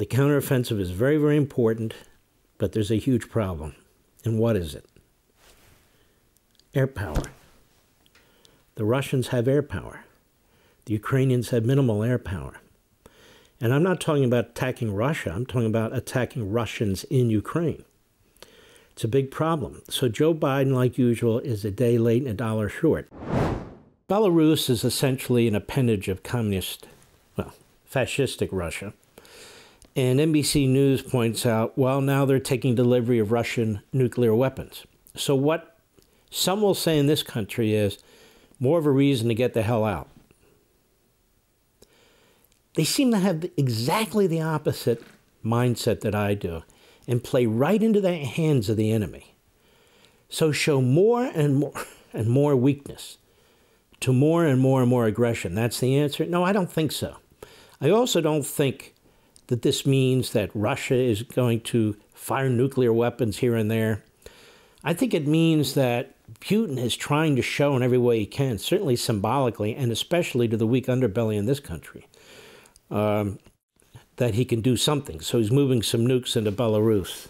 The counteroffensive is very, very important, but there's a huge problem. And what is it? Air power. The Russians have air power. The Ukrainians have minimal air power. And I'm not talking about attacking Russia. I'm talking about attacking Russians in Ukraine. It's a big problem. So Joe Biden, like usual, is a day late and a dollar short. Belarus is essentially an appendage of communist, well, fascistic Russia. And NBC News points out, well, now they're taking delivery of Russian nuclear weapons. So what some will say in this country is more of a reason to get the hell out. They seem to have exactly the opposite mindset that I do and play right into the hands of the enemy. So show more and more and more weakness to more and more aggression. That's the answer? No, I don't think so. I also don't think that this means that Russia is going to fire nuclear weapons here and there. I think it means that Putin is trying to show in every way he can, certainly symbolically, and especially to the weak underbelly in this country, that he can do something. So he's moving some nukes into Belarus.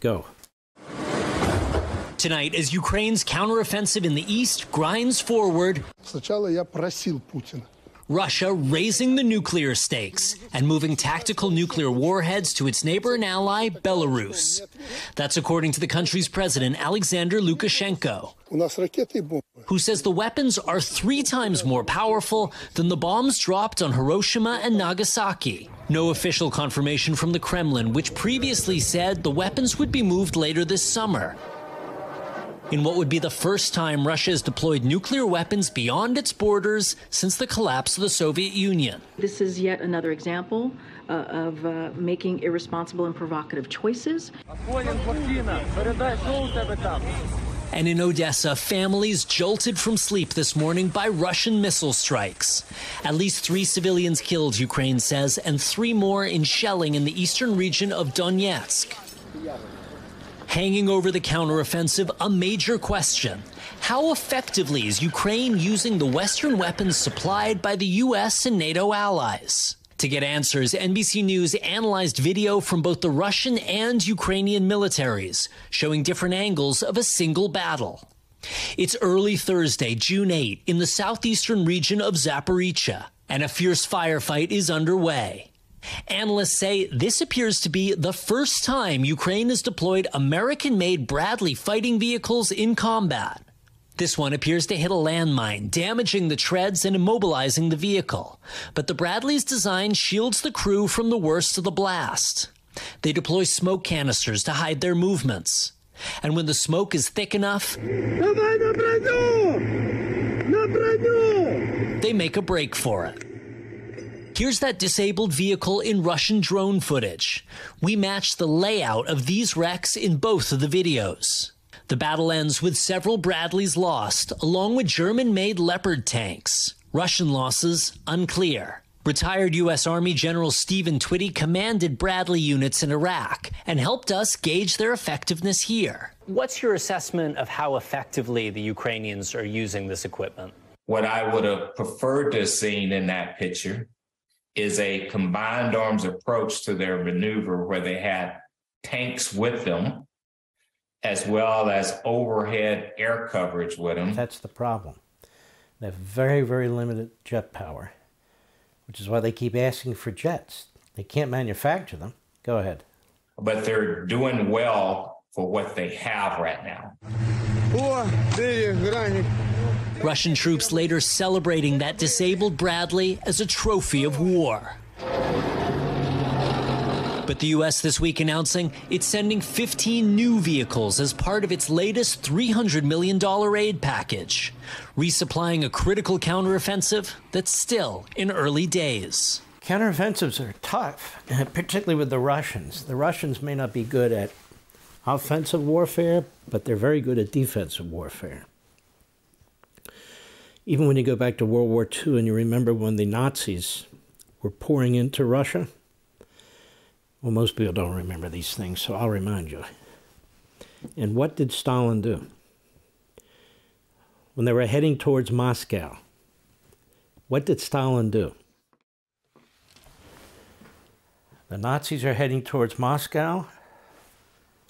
Go. Tonight, as Ukraine's counteroffensive in the east grinds forward, Russia raising the nuclear stakes and moving tactical nuclear warheads to its neighbor and ally, Belarus. That's according to the country's president, Alexander Lukashenko, who says the weapons are 3 times more powerful than the bombs dropped on Hiroshima and Nagasaki. No official confirmation from the Kremlin, which previously said the weapons would be moved later this summer, in what would be the first time Russia has deployed nuclear weapons beyond its borders since the collapse of the Soviet Union. This is yet another example of making irresponsible and provocative choices. And in Odessa, families jolted from sleep this morning by Russian missile strikes. At least 3 civilians killed, Ukraine says, and 3 more in shelling in the eastern region of Donetsk. Hanging over the counteroffensive, a major question. How effectively is Ukraine using the Western weapons supplied by the U.S. and NATO allies? To get answers, NBC News analyzed video from both the Russian and Ukrainian militaries, showing different angles of a single battle. It's early Thursday, June 8, in the southeastern region of Zaporizhzhia, and a fierce firefight is underway. Analysts say this appears to be the first time Ukraine has deployed American-made Bradley fighting vehicles in combat. This one appears to hit a landmine, damaging the treads and immobilizing the vehicle. But the Bradley's design shields the crew from the worst of the blast. They deploy smoke canisters to hide their movements. And when the smoke is thick enough, they make a break for it. Here's that disabled vehicle in Russian drone footage. We match the layout of these wrecks in both of the videos. The battle ends with several Bradleys lost, along with German-made Leopard tanks. Russian losses unclear. Retired U.S. Army General Stephen Twitty commanded Bradley units in Iraq and helped us gauge their effectiveness here. What's your assessment of how effectively the Ukrainians are using this equipment? What I would have preferred to have seen in that picture is a combined arms approach to their maneuver where they had tanks with them as well as overhead air coverage with them. That's the problem. They have very, very limited jet power, which is why they keep asking for jets. They can't manufacture them. Go ahead. But they're doing well for what they have right now. Russian troops later celebrating that disabled Bradley as a trophy of war. But the U.S. this week announcing it's sending 15 new vehicles as part of its latest $300 million aid package, resupplying a critical counteroffensive that's still in early days. Counteroffensives are tough, particularly with the Russians. The Russians may not be good at offensive warfare, but they're very good at defensive warfare. Even when you go back to World War II and you remember when the Nazis were pouring into Russia, well, most people don't remember these things, so I'll remind you. And what did Stalin do? When they were heading towards Moscow, what did Stalin do? The Nazis are heading towards Moscow,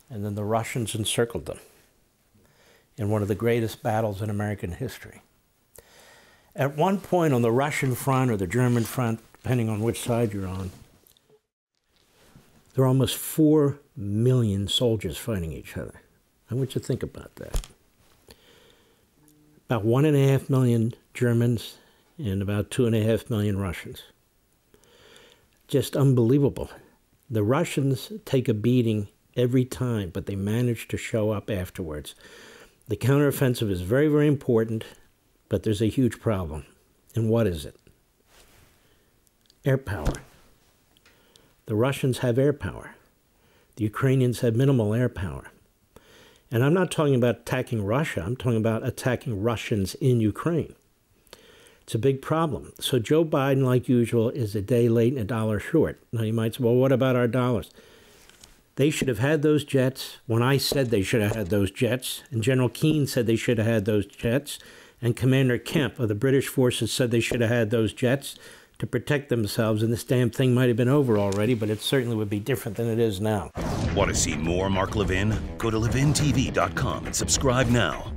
and then the Russians encircled them in one of the greatest battles in American history. At one point on the Russian front or the German front, depending on which side you're on, there are almost 4 million soldiers fighting each other. I want you to think about that. About 1.5 million Germans and about 2.5 million Russians. Just unbelievable. The Russians take a beating every time, but they manage to show up afterwards. The counteroffensive is very, very important, but there's a huge problem. And what is it? Air power. The Russians have air power. The Ukrainians have minimal air power. And I'm not talking about attacking Russia. I'm talking about attacking Russians in Ukraine. It's a big problem. So Joe Biden, like usual, is a day late and $1 short. Now you might say, well, what about our dollars? They should have had those jets when I said they should have had those jets. And General Keane said they should have had those jets. And Commander Kemp of the British forces said they should have had those jets to protect themselves. And this damn thing might have been over already, but it certainly would be different than it is now. Want to see more Mark Levin? Go to LevinTV.com and subscribe now.